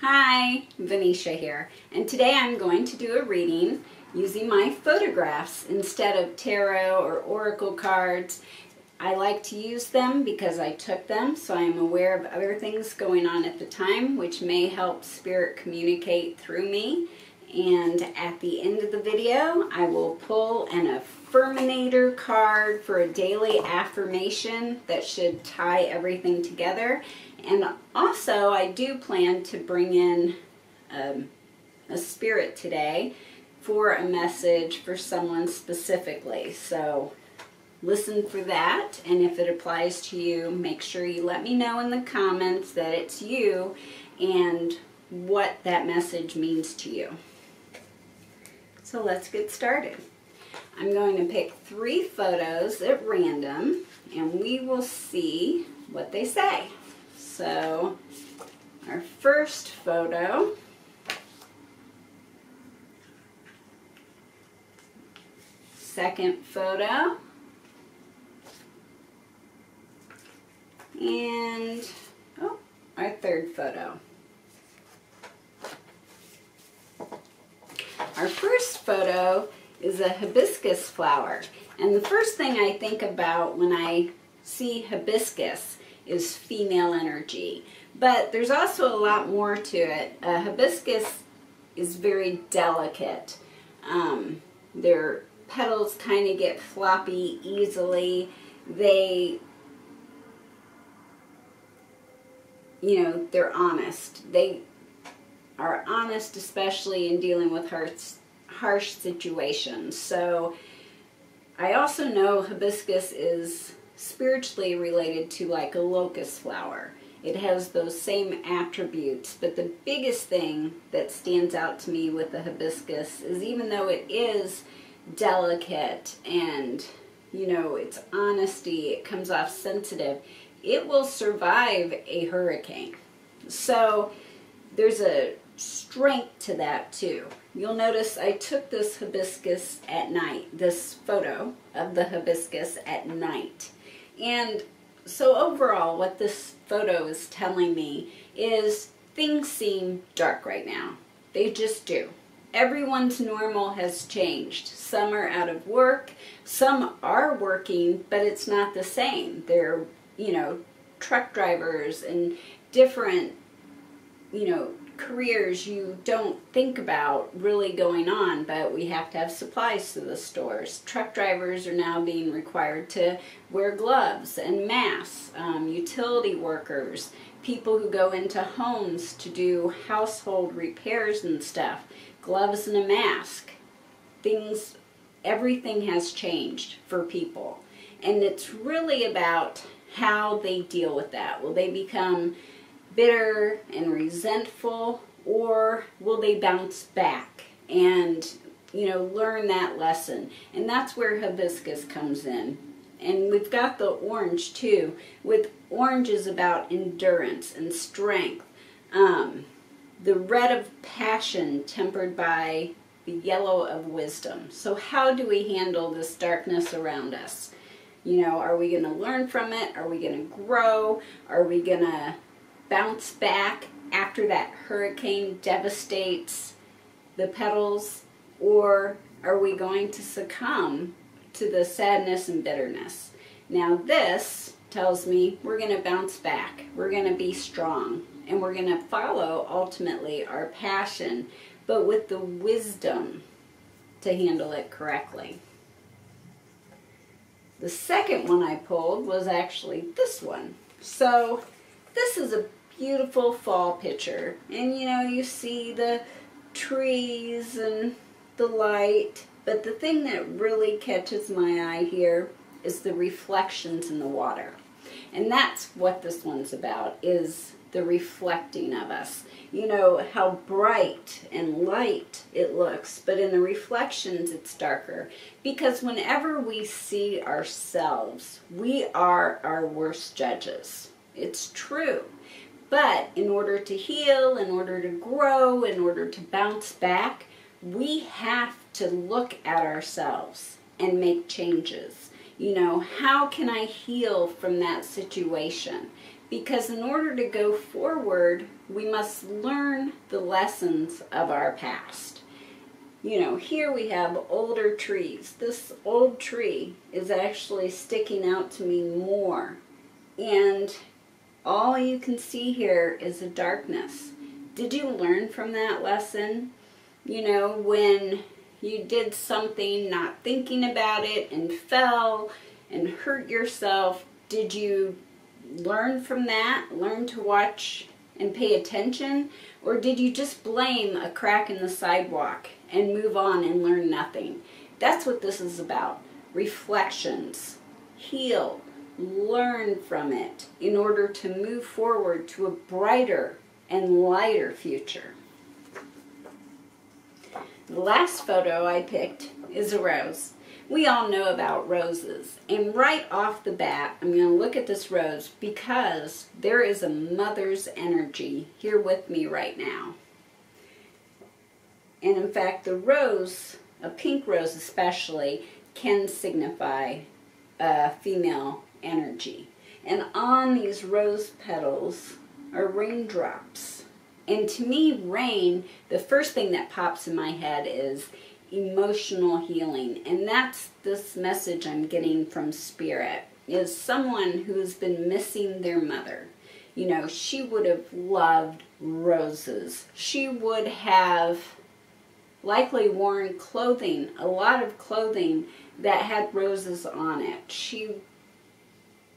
Hi, Venetia here, and today I'm going to do a reading using my photographs instead of tarot or oracle cards. I like to use them because I took them, so I'm aware of other things going on at the time which may help Spirit communicate through me. And at the end of the video, I will pull an Affirmator card for a daily affirmation that should tie everything together. And also, I do plan to bring in a spirit today for a message for someone specifically. So listen for that, and if it applies to you, make sure you let me know in the comments that it's you and what that message means to you. So let's get started. I'm going to pick 3 photos at random, and we will see what they say. So, our first photo, second photo, and our third photo. Our first photo is a hibiscus flower, and the first thing I think about when I see hibiscus is female energy, but there's also a lot more to it. Hibiscus is very delicate. Their petals kind of get floppy easily. They're honest. They are honest, especially in dealing with harsh situations. So I also know hibiscus is spiritually related to like a locust flower. It has those same attributes, but the biggest thing that stands out to me with the hibiscus is, even though it is delicate and it's honesty, it comes off sensitive, it will survive a hurricane. So there's a strength to that too. You'll notice I took this hibiscus at night, this photo of the hibiscus at night. And so overall, what this photo is telling me is things seem dark right now. They just do. Everyone's normal has changed. Some are out of work, some are working, but it's not the same. They're, truck drivers and different, careers you don't think about really going on, but we have to have supplies to the stores. Truck drivers are now being required to wear gloves and masks. Utility workers, people who go into homes to do household repairs and stuff, gloves and a mask. Everything has changed for people. And it's really about how they deal with that. Will they become bitter and resentful, or will they bounce back and learn that lesson? And that's where hibiscus comes in. And we've got the orange too. With orange is about endurance and strength. The red of passion tempered by the yellow of wisdom. So how do we handle this darkness around us? Are we going to learn from it? Are we going to grow? Are we going to bounce back after that hurricane devastates the petals? Or are we going to succumb to the sadness and bitterness? Now this tells me we're going to bounce back. We're going to be strong. And we're going to follow, ultimately, our passion, but with the wisdom to handle it correctly. The second one I pulled was actually this one. So this is a beautiful fall picture, and you see the trees and the light, but the thing that really catches my eye here is the reflections in the water. And that's what this one's about, is the reflecting of us. How bright and light it looks, but in the reflections it's darker. Because whenever we see ourselves, we are our worst judges. It's true. But in order to heal, in order to grow, in order to bounce back, we have to look at ourselves and make changes. You know, how can I heal from that situation? Because in order to go forward, we must learn the lessons of our past. You know, here we have older trees. This old tree is actually sticking out to me more. And all you can see here is a darkness. Did you learn from that lesson? You know, when you did something not thinking about it and fell and hurt yourself, did you learn from that? Learn to watch and pay attention? Or did you just blame a crack in the sidewalk and move on and learn nothing? That's what this is about. Reflections. Heal. Learn from it in order to move forward to a brighter and lighter future. The last photo I picked is a rose. We all know about roses, and right off the bat I'm going to look at this rose because there is a mother's energy here with me right now. And in fact, the rose, a pink rose especially, can signify female energy. And on these rose petals are raindrops. And to me, rain, the first thing that pops in my head is emotional healing. And that's this message I'm getting from Spirit, is someone who's been missing their mother. You know, she would have loved roses. She would have likely worn clothing, a lot of clothing that had roses on it.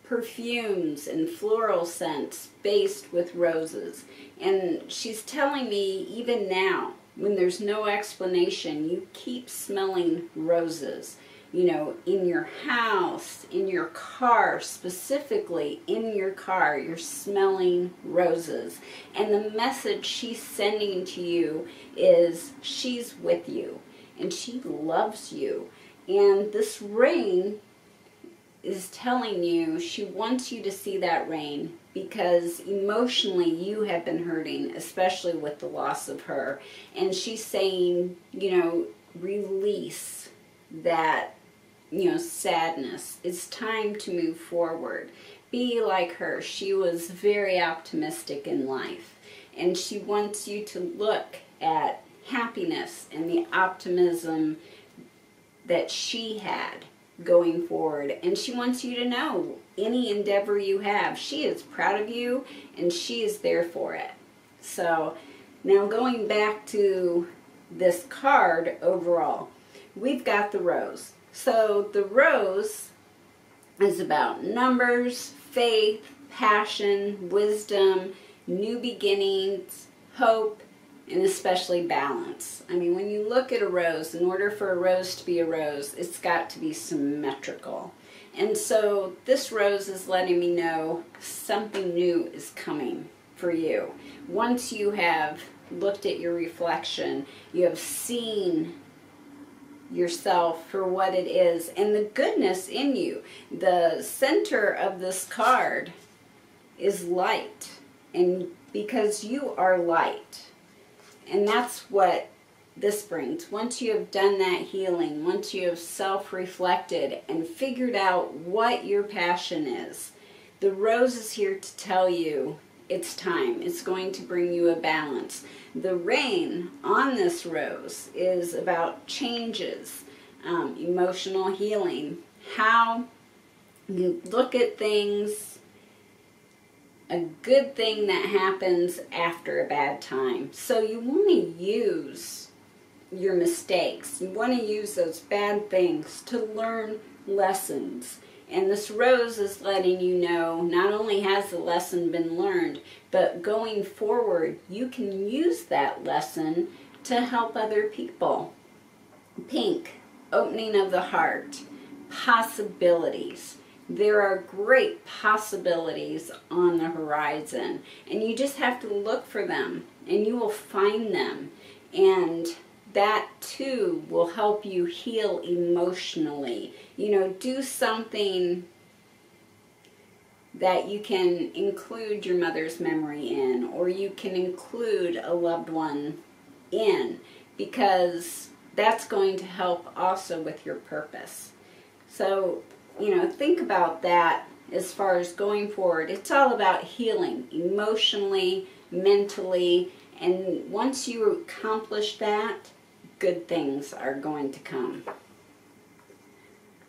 Perfumes and floral scents based with roses. And she's telling me, even now, when there's no explanation, you keep smelling roses. You know, in your house, in your car, specifically in your car, you're smelling roses. And the message she's sending to you is she's with you and she loves you. And this rain is telling you she wants you to see that rain because emotionally you have been hurting, especially with the loss of her. And she's saying, you know, release that, you know, sadness. It's time to move forward. Be like her. She was very optimistic in life. And she wants you to look at happiness and the optimism that she had going forward. And she wants you to know any endeavor you have, she is proud of you and she is there for it. So now going back to this card overall, we've got the rose. So the rose is about numbers, faith, passion, wisdom, new beginnings, hope, and especially balance. I mean, when you look at a rose, in order for a rose to be a rose, it's got to be symmetrical. And so this rose is letting me know something new is coming for you. Once you have looked at your reflection, you have seen yourself for what it is and the goodness in you. The center of this card is light, and because you are light. And that's what this brings. Once you have done that healing, once you have self-reflected and figured out what your passion is, the rose is here to tell you it's time. It's going to bring you a balance. The rain on this rose is about changes, emotional healing, how you look at things, a good thing that happens after a bad time. So you want to use your mistakes. You want to use those bad things to learn lessons. And this rose is letting you know not only has the lesson been learned, but going forward you can use that lesson to help other people. Pink, opening of the heart, possibilities. There are great possibilities on the horizon, and you just have to look for them and you will find them. And that too will help you heal emotionally. You know, do something that you can include your mother's memory in, or you can include a loved one in, because that's going to help also with your purpose. So think about that as far as going forward. It's all about healing emotionally, mentally, and once you accomplish that, good things are going to come.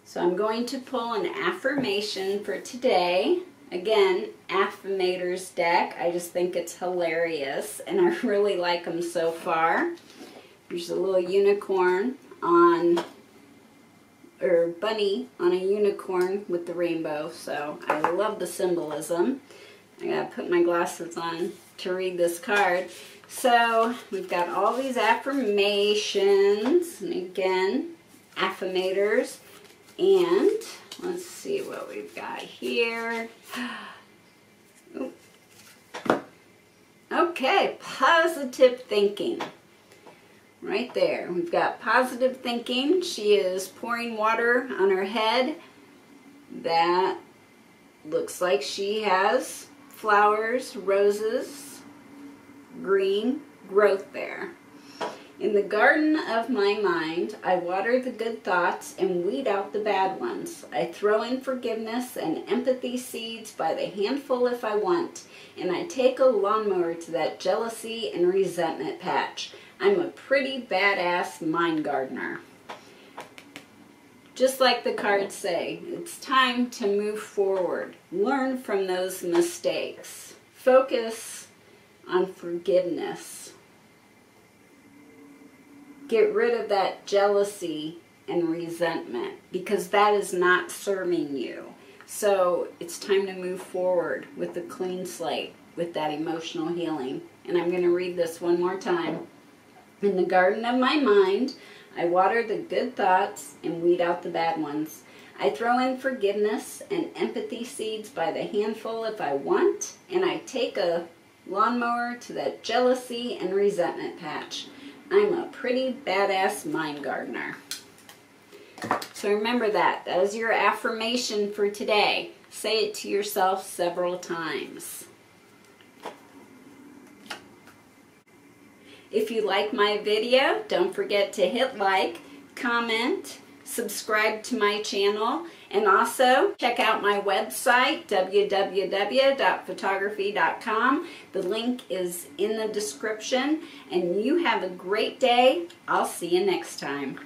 So I'm going to pull an affirmation for today. Again, Affirmator's deck. I just think it's hilarious, and I really like them so far. There's a little unicorn or bunny on a unicorn with the rainbow, so I love the symbolism. I gotta put my glasses on to read this card. So we've got all these affirmations, and again, affirmators, and let's see what we've got here. Okay, positive thinking. Right there. We've got positive thinking. She is pouring water on her head. That looks like she has flowers, roses, green growth there. In the garden of my mind, I water the good thoughts and weed out the bad ones. I throw in forgiveness and empathy seeds by the handful if I want, and I take a lawnmower to that jealousy and resentment patch. I'm a pretty badass mind gardener. Just like the cards say, it's time to move forward. Learn from those mistakes. Focus on forgiveness. Get rid of that jealousy and resentment, because that is not serving you. So it's time to move forward with a clean slate, with that emotional healing. And I'm going to read this one more time. In the garden of my mind, I water the good thoughts and weed out the bad ones. I throw in forgiveness and empathy seeds by the handful if I want, and I take a lawnmower to that jealousy and resentment patch. I'm a pretty badass mind gardener. So remember that. That is your affirmation for today. Say it to yourself several times. If you like my video, don't forget to hit like, comment, subscribe to my channel, and also check out my website, www.photography.com. The link is in the description, and you have a great day. I'll see you next time.